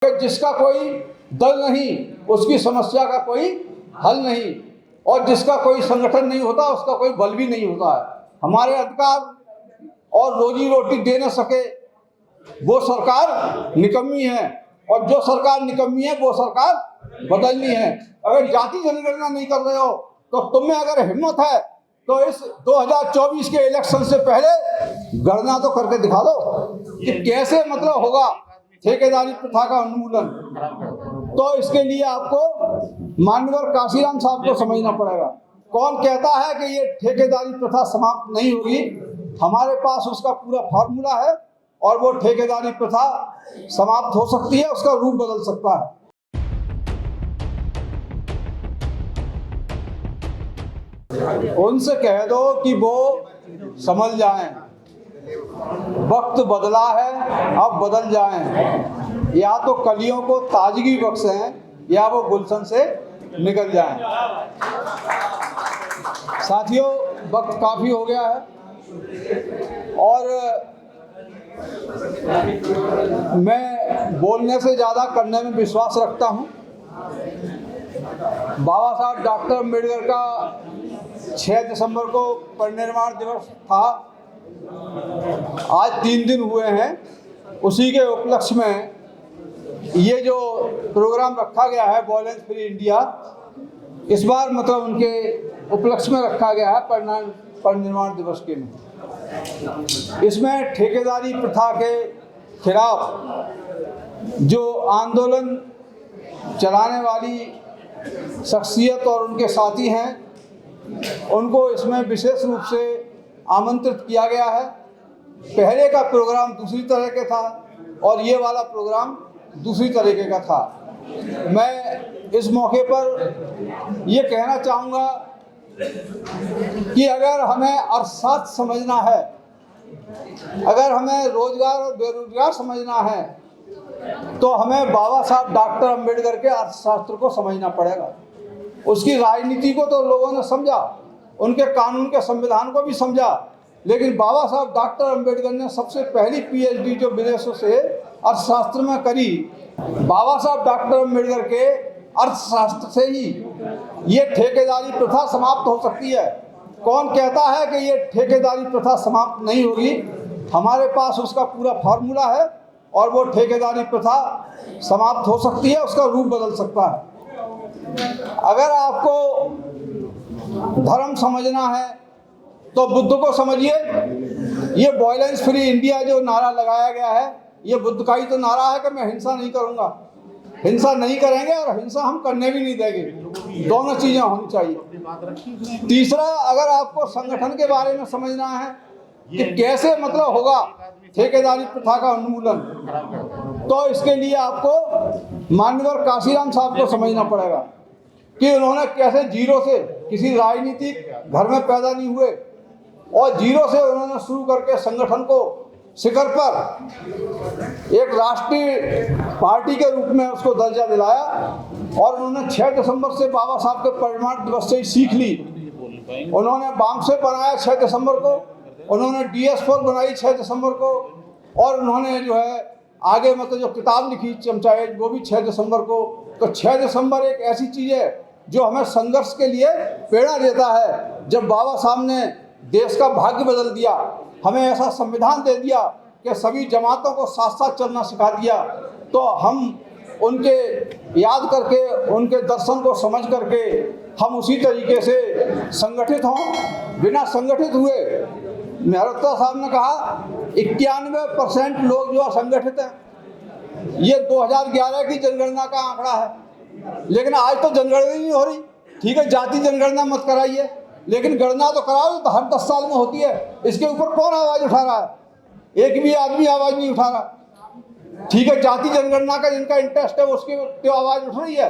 जिसका कोई दल नहीं उसकी समस्या का कोई हल नहीं, और जिसका कोई संगठन नहीं होता उसका कोई बल भी नहीं होता है। हमारे अधिकार और रोजी रोटी दे न सके वो सरकार निकम्मी है, और जो सरकार निकम्मी है वो सरकार बदलनी है। अगर जाति जनगणना नहीं कर रहे हो तो तुम में अगर हिम्मत है तो इस 2024 के इलेक्शन से पहले गणना तो करके दिखा दो कि कैसे मतलब होगा ठेकेदारी प्रथा का उन्मूलन। तो इसके लिए आपको माननीय काशीराम साहब को समझना पड़ेगा। कौन कहता है कि ये ठेकेदारी प्रथा समाप्त नहीं होगी? हमारे पास उसका पूरा फार्मूला है और वो ठेकेदारी प्रथा समाप्त हो सकती है, उसका रूप बदल सकता है। उनसे कह दो कि वो समझ जाएं, वक्त बदला है, अब बदल जाएं। या तो कलियों को ताजगी बख्शें या वो गुलशन से निकल जाएं। साथियों, वक्त काफी हो गया है और मैं बोलने से ज्यादा करने में विश्वास रखता हूं। बाबा साहब डॉक्टर अम्बेडकर का 6 दिसंबर को परिनिर्वाण दिवस था। आज 3 दिन हुए हैं। उसी के उपलक्ष्य में ये जो प्रोग्राम रखा गया है वायलेंस फ्री इंडिया, इस बार मतलब उनके उपलक्ष्य में रखा गया है परिनिर्वाण दिवस के में। इसमें ठेकेदारी प्रथा के खिलाफ जो आंदोलन चलाने वाली शख्सियत और उनके साथी हैं उनको इसमें विशेष रूप से आमंत्रित किया गया है। पहले का प्रोग्राम दूसरी तरह का था और ये वाला प्रोग्राम दूसरी तरीके का था। मैं इस मौके पर ये कहना चाहूँगा कि अगर हमें अर्थशास्त्र समझना है, अगर हमें रोजगार और बेरोजगार समझना है, तो हमें बाबा साहब डॉक्टर अम्बेडकर के अर्थशास्त्र को समझना पड़ेगा। उसकी राजनीति को तो लोगों ने समझा, उनके कानून के संविधान को भी समझा, लेकिन बाबा साहब डॉक्टर अम्बेडकर ने सबसे पहली पीएचडी जो विदेशों से अर्थशास्त्र में करी, बाबा साहब डॉक्टर अम्बेडकर के अर्थशास्त्र से ही ये ठेकेदारी प्रथा समाप्त हो सकती है। कौन कहता है कि ये ठेकेदारी प्रथा समाप्त नहीं होगी? हमारे पास उसका पूरा फार्मूला है और वो ठेकेदारी प्रथा समाप्त हो सकती है, उसका रूप बदल सकता है। अगर आपको धर्म समझना है तो बुद्ध को समझिए। ये वायलेंस फ्री इंडिया जो नारा लगाया गया है, ये बुद्ध का ही तो नारा है कि मैं हिंसा नहीं करूंगा। हिंसा नहीं करेंगे और हिंसा हम करने भी नहीं देंगे। दोनों चीजें होनी चाहिए। तीसरा, अगर आपको संगठन के बारे में समझना है कि कैसे मतलब होगा ठेकेदारी प्रथा का उन्मूलन, तो इसके लिए आपको माननीय काशीराम साहब को समझना पड़ेगा कि उन्होंने कैसे जीरो से, किसी राजनीतिक घर में पैदा नहीं हुए और जीरो से उन्होंने शुरू करके संगठन को शिखर पर एक राष्ट्रीय पार्टी के रूप में उसको दर्जा दिलाया। और उन्होंने 6 दिसंबर से बाबा साहब के परिनिर्वाण दिवस से ही सीख ली। उन्होंने बामसे बनाया 6 दिसंबर को, उन्होंने DS4 बनाई 6 दिसंबर को, और उन्होंने जो है आगे मतलब जो किताब लिखी चमचाएज, वो भी 6 दिसंबर को। तो 6 दिसंबर एक ऐसी चीज़ है जो हमें संघर्ष के लिए प्रेरणा देता है। जब बाबा साहब ने देश का भाग्य बदल दिया, हमें ऐसा संविधान दे दिया कि सभी जमातों को साथ साथ चलना सिखा दिया, तो हम उनके याद करके, उनके दर्शन को समझ करके हम उसी तरीके से संगठित हों। बिना संगठित हुए, मेहरोत्रा साहब ने कहा 91% लोग जो असंगठित हैं। ये 2011 की जनगणना का आंकड़ा है, लेकिन आज तो जनगणना नहीं हो रही। ठीक है, जाति जनगणना मत कराइए, लेकिन गणना तो कराओ, तो हर 10 साल में होती है। इसके ऊपर कौन आवाज उठा रहा है? एक भी आदमी आवाज नहीं उठा रहा। ठीक है, जाति जनगणना का जिनका इंटरेस्ट है उसकी तो आवाज उठ रही है,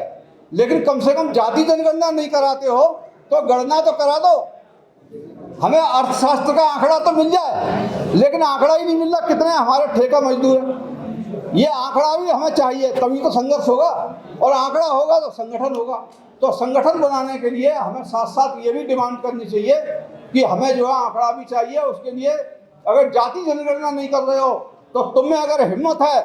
लेकिन कम से कम जाति जनगणना नहीं कराते हो तो गणना तो करा दो। हमें अर्थशास्त्र का आंकड़ा तो मिल जाए, लेकिन आंकड़ा ही नहीं मिल रहा कितने हमारे ठेका मजदूर हैं। ये आंकड़ा भी हमें चाहिए, तभी तो संघर्ष होगा, और आंकड़ा होगा तो संगठन होगा। तो संगठन बनाने के लिए हमें साथ साथ ये भी डिमांड करनी चाहिए कि हमें जो है आंकड़ा भी चाहिए। उसके लिए अगर जाति जनगणना नहीं कर रहे हो तो तुम में अगर हिम्मत है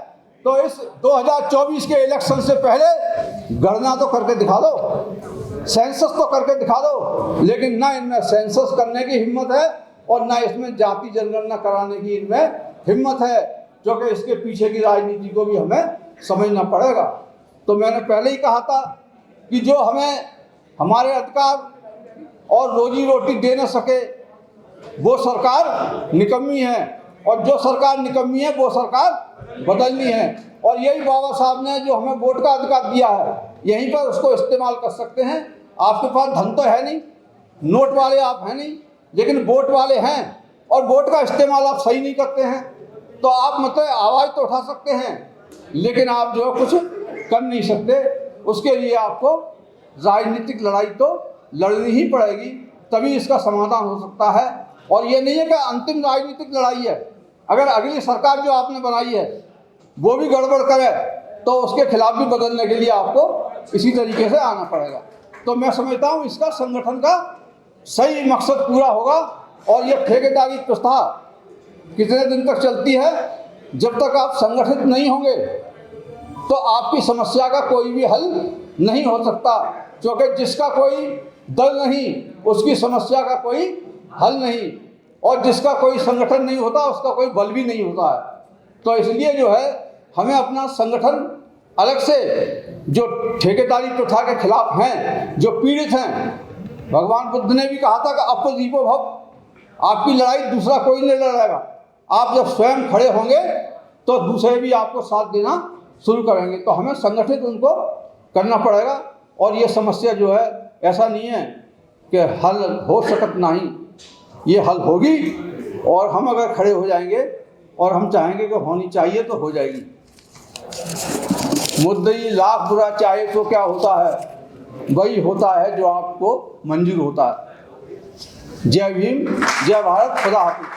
तो इस 2024 के इलेक्शन से पहले गणना तो करके दिखा दो, सेंसस तो करके दिखा दो। लेकिन ना इनमें सेंसस करने की हिम्मत है और ना इसमें जाति जनगणना कराने की इनमें हिम्मत है, क्योंकि इसके पीछे की राजनीति को भी हमें समझना पड़ेगा। तो मैंने पहले ही कहा था कि जो हमें हमारे अधिकार और रोजी रोटी दे न सके वो सरकार निकम्मी है, और जो सरकार निकम्मी है वो सरकार बदलनी है। और यही बाबा साहब ने जो हमें वोट का अधिकार दिया है, यहीं पर उसको इस्तेमाल कर सकते हैं। आपके पास धन तो है नहीं, नोट वाले आप हैं नहीं, लेकिन वोट वाले हैं, और वोट का इस्तेमाल आप सही नहीं करते हैं। तो आप मतलब आवाज़ तो उठा सकते हैं, लेकिन आप जो कुछ कर नहीं सकते। उसके लिए आपको राजनीतिक लड़ाई तो लड़नी ही पड़ेगी, तभी इसका समाधान हो सकता है। और ये नहीं है कि अंतिम राजनीतिक लड़ाई है। अगर अगली सरकार जो आपने बनाई है वो भी गड़बड़ करे तो उसके खिलाफ भी बदलने के लिए आपको इसी तरीके से आना पड़ेगा। तो मैं समझता हूँ इसका संगठन का सही मकसद पूरा होगा। और ये ठेकेदारी प्रथा कितने दिन तक चलती है? जब तक आप संगठित नहीं होंगे तो आपकी समस्या का कोई भी हल नहीं हो सकता, क्योंकि जिसका कोई दल नहीं उसकी समस्या का कोई हल नहीं, और जिसका कोई संगठन नहीं होता उसका कोई बल भी नहीं होता है। तो इसलिए जो है हमें अपना संगठन अलग से, जो ठेकेदारी प्रथा के खिलाफ हैं, जो पीड़ित हैं, भगवान बुद्ध ने भी कहा था कि अपदीपो भव, आपकी लड़ाई दूसरा कोई नहीं लड़ेगा। आप जब स्वयं खड़े होंगे तो दूसरे भी आपको साथ देना शुरू करेंगे। तो हमें संगठित उनको करना पड़ेगा। और ये समस्या जो है ऐसा नहीं है कि हल हो सकत नहीं, ये हल होगी। और हम अगर खड़े हो जाएंगे और हम चाहेंगे कि होनी चाहिए तो हो जाएगी। मुद्दई लाख बुरा चाहे तो क्या होता है, वही होता है जो आपको मंजूर होता है। जय भीम, जय भारत, खुदा हाफिज़।